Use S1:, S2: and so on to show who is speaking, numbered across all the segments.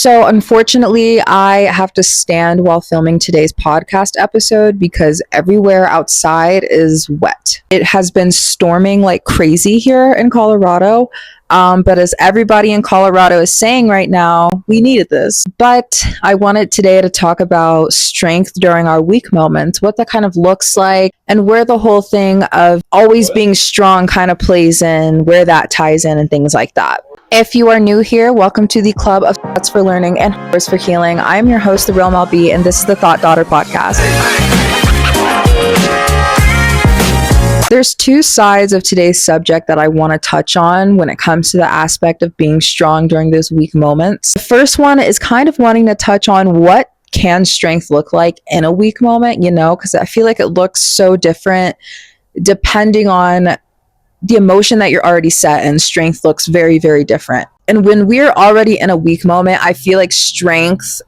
S1: So, unfortunately, I have to stand while filming today's podcast episode because everywhere outside is wet. It has been storming like crazy here in Colorado. But as everybody in Colorado is saying right now, we needed this. But I wanted today to talk about strength during our weak moments, what that kind of looks like, and where the whole thing of always being strong kind of plays in, where that ties in, and things like that. If you are new here, welcome to the Club of Thoughts for Learning and Horrors for Healing. I am your host, The Real Mel B, and this is the Thought Daughter Podcast. There's two sides of today's subject that I want to touch on when it comes to the aspect of being strong during those weak moments. The first one is kind of wanting to touch on what can strength look like in a weak moment, because I feel like it looks so different depending on the emotion that you're already set in. Strength looks very, very different. And when we're already in a weak moment, I feel like strength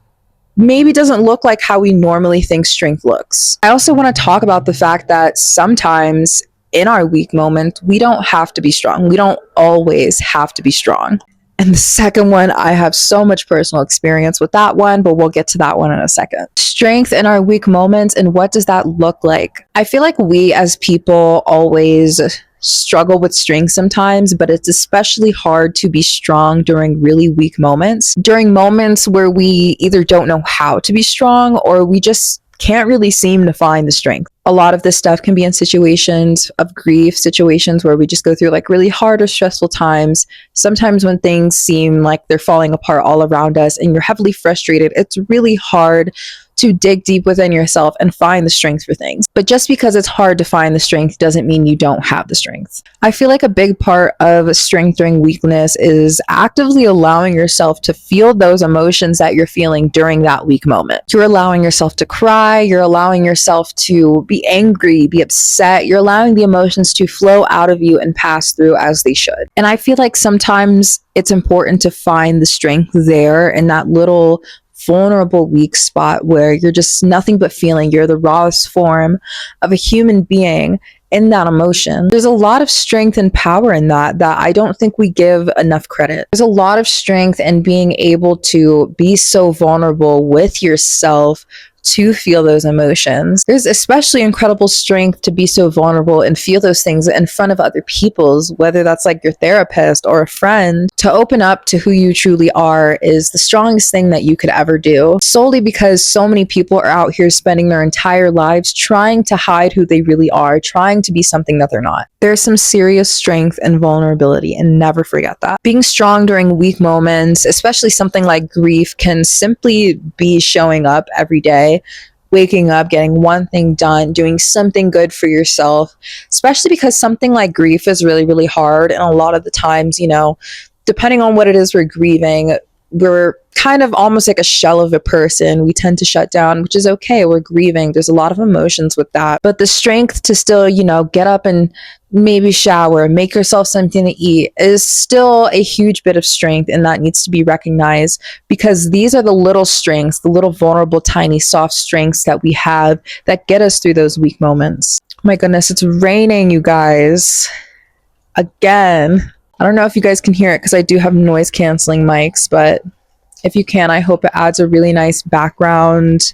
S1: maybe doesn't look like how we normally think strength looks. I also want to talk about the fact that sometimes in our weak moment, we don't have to be strong. We don't always have to be strong. And the second one, I have so much personal experience with that one, but we'll get to that one in a second. Strength in our weak moments, and what does that look like? I feel like we as people always struggle with strength sometimes, but it's especially hard to be strong during really weak moments. During moments where we either don't know how to be strong or we just can't really seem to find the strength. A lot of this stuff can be in situations of grief, situations where we just go through like really hard or stressful times. Sometimes when things seem like they're falling apart all around us and you're heavily frustrated, it's really hard to dig deep within yourself and find the strength for things. But just because it's hard to find the strength doesn't mean you don't have the strength. I feel like a big part of strength during weakness is actively allowing yourself to feel those emotions that you're feeling during that weak moment. You're allowing yourself to cry, you're allowing yourself to be angry, be upset, you're allowing the emotions to flow out of you and pass through as they should. And I feel like sometimes it's important to find the strength there in that little vulnerable weak spot where you're just nothing but feeling. You're the rawest form of a human being in that emotion. There's a lot of strength and power in that I don't think we give enough credit. There's a lot of strength in being able to be so vulnerable with yourself to feel those emotions. There's especially incredible strength to be so vulnerable and feel those things in front of other people, whether that's like your therapist or a friend. To open up to who you truly are is the strongest thing that you could ever do, solely because so many people are out here spending their entire lives trying to hide who they really are, trying to be something that they're not. There's some serious strength and vulnerability, and never forget that. Being strong during weak moments, especially something like grief, can simply be showing up every day, waking up, getting one thing done, doing something good for yourself, especially because something like grief is really, really hard. And a lot of the times, depending on what it is we're grieving, we're kind of almost like a shell of a person. We tend to shut down, which is okay. We're grieving. There's a lot of emotions with that. But the strength to still, get up and maybe shower, make yourself something to eat is still a huge bit of strength, and that needs to be recognized, because these are the little strengths, the little vulnerable, tiny, soft strengths that we have that get us through those weak moments. My goodness, it's raining, you guys. Again. I don't know if you guys can hear it because I do have noise canceling mics, but if you can, I hope it adds a really nice background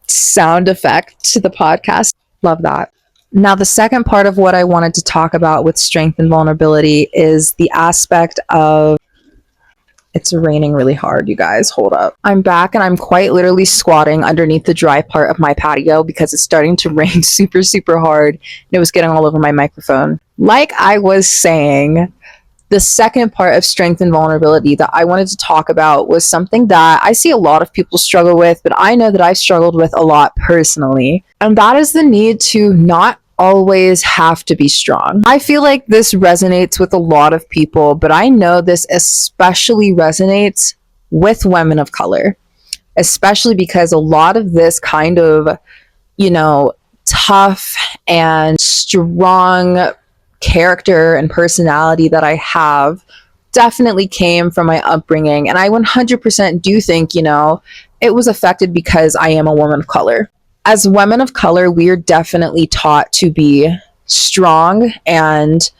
S1: sound effect to the podcast. Love that. Now, the second part of what I wanted to talk about with strength and vulnerability is the aspect of, it's raining really hard, you guys. Hold up. I'm back and I'm quite literally squatting underneath the dry part of my patio because it's starting to rain super, super hard, and it was getting all over my microphone. Like I was saying, the second part of strength and vulnerability that I wanted to talk about was something that I see a lot of people struggle with, but I know that I've struggled with a lot personally. And that is the need to not always have to be strong. I feel like this resonates with a lot of people, but I know this especially resonates with women of color, especially because a lot of this kind of, tough and strong character and personality that I have definitely came from my upbringing. And I 100% do think, it was affected because I am a woman of color. As women of color, we are definitely taught to be strong and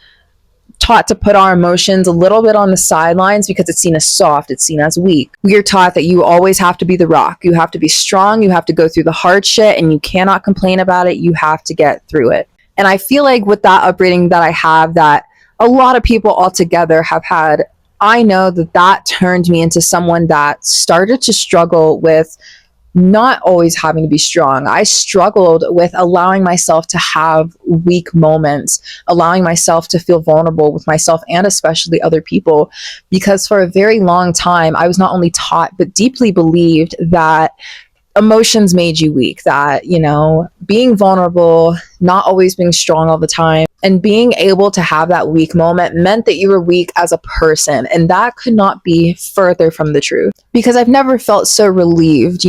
S1: taught to put our emotions a little bit on the sidelines because it's seen as soft, it's seen as weak. We are taught that you always have to be the rock. You have to be strong, you have to go through the hard shit, and you cannot complain about it. You have to get through it. And I feel like with that upbringing that I have, that a lot of people altogether have had, I know that turned me into someone that started to struggle with not always having to be strong. I struggled with allowing myself to have weak moments, allowing myself to feel vulnerable with myself and especially other people, because for a very long time, I was not only taught, but deeply believed that emotions made you weak, that, being vulnerable, not always being strong all the time, and being able to have that weak moment meant that you were weak as a person. And that could not be further from the truth, because I've never felt so relieved,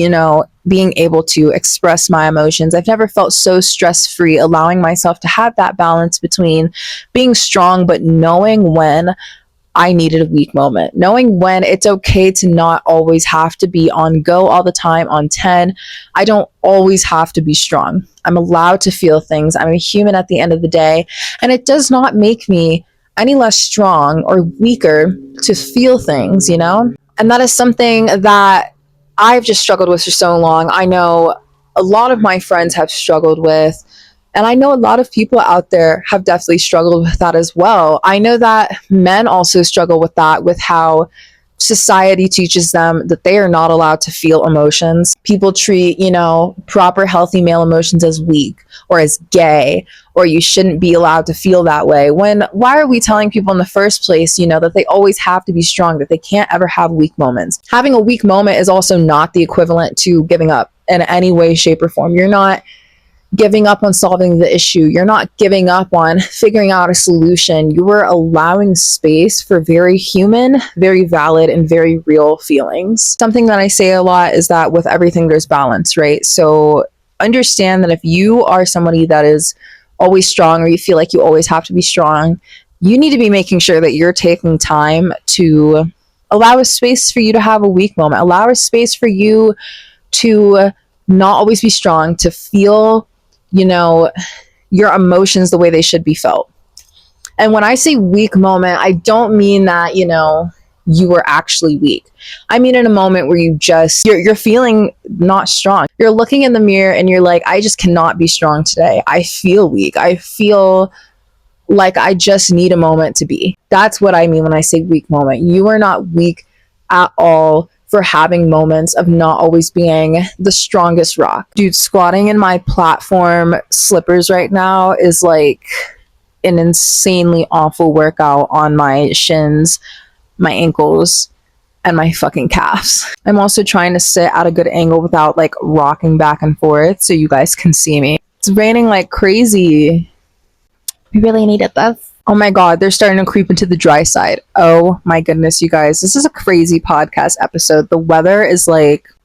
S1: being able to express my emotions. I've never felt so stress-free, allowing myself to have that balance between being strong, but knowing when I needed a weak moment, knowing when it's okay to not always have to be on go all the time, on 10. I don't always have to be strong. I'm allowed to feel things. I'm a human at the end of the day, and it does not make me any less strong or weaker to feel things, And that is something that I've just struggled with for so long. I know a lot of my friends have struggled with, and I know a lot of people out there have definitely struggled with that as well. I know that men also struggle with that, with how society teaches them that they are not allowed to feel emotions. People treat, proper healthy male emotions as weak or as gay, or you shouldn't be allowed to feel that way. Why are we telling people in the first place, that they always have to be strong, that they can't ever have weak moments? Having a weak moment is also not the equivalent to giving up in any way, shape, or form. You're not giving up on solving the issue. You're not giving up on figuring out a solution. You are allowing space for very human, very valid, and very real feelings. Something that I say a lot is that with everything, there's balance, right? So understand that if you are somebody that is always strong, or you feel like you always have to be strong, you need to be making sure that you're taking time to allow a space for you to have a weak moment, allow a space for you to not always be strong, to feel your emotions the way they should be felt. And when I say weak moment, I don't mean that, you were actually weak. I mean in a moment where you're feeling not strong. You're looking in the mirror and you're like, I just cannot be strong today. I feel weak. I feel like I just need a moment to be. That's what I mean when I say weak moment. You are not weak at all for having moments of not always being the strongest rock. Dude, squatting in my platform slippers right now is like an insanely awful workout on my shins, my ankles, and my fucking calves. I'm also trying to sit at a good angle without like rocking back and forth so you guys can see me. It's raining like crazy. We really needed this. Oh my God, they're starting to creep into the dry side. Oh my goodness, you guys. This is a crazy podcast episode. The weather is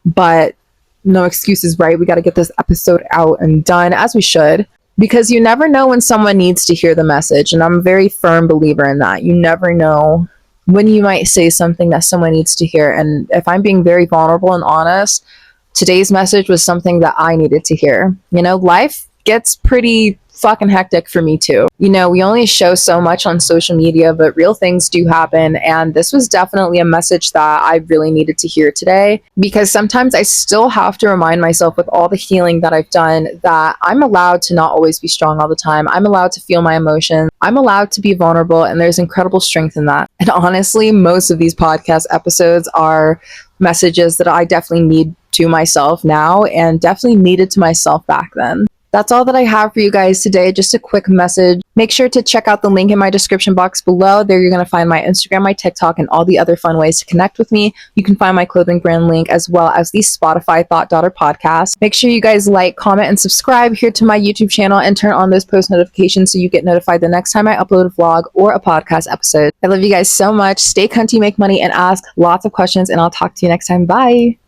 S1: but no excuses, right? We got to get this episode out and done, as we should, because you never know when someone needs to hear the message. And I'm a very firm believer in that. You never know when you might say something that someone needs to hear. And if I'm being very vulnerable and honest, today's message was something that I needed to hear. Life gets pretty fucking hectic for me too. We only show so much on social media, but real things do happen. And this was definitely a message that I really needed to hear today, because sometimes I still have to remind myself, with all the healing that I've done, that I'm allowed to not always be strong all the time. I'm allowed to feel my emotions. I'm allowed to be vulnerable, and there's incredible strength in that. And honestly, most of these podcast episodes are messages that I definitely need to myself now, and definitely needed to myself back then. That's all that I have for you guys today. Just a quick message. Make sure to check out the link in my description box below. There you're going to find my Instagram, my TikTok, and all the other fun ways to connect with me. You can find my clothing brand link, as well as the Spotify Thought Daughter podcast. Make sure you guys like, comment, and subscribe here to my YouTube channel, and turn on those post notifications so you get notified the next time I upload a vlog or a podcast episode. I love you guys so much. Stay cunty, make money, and ask lots of questions, and I'll talk to you next time. Bye.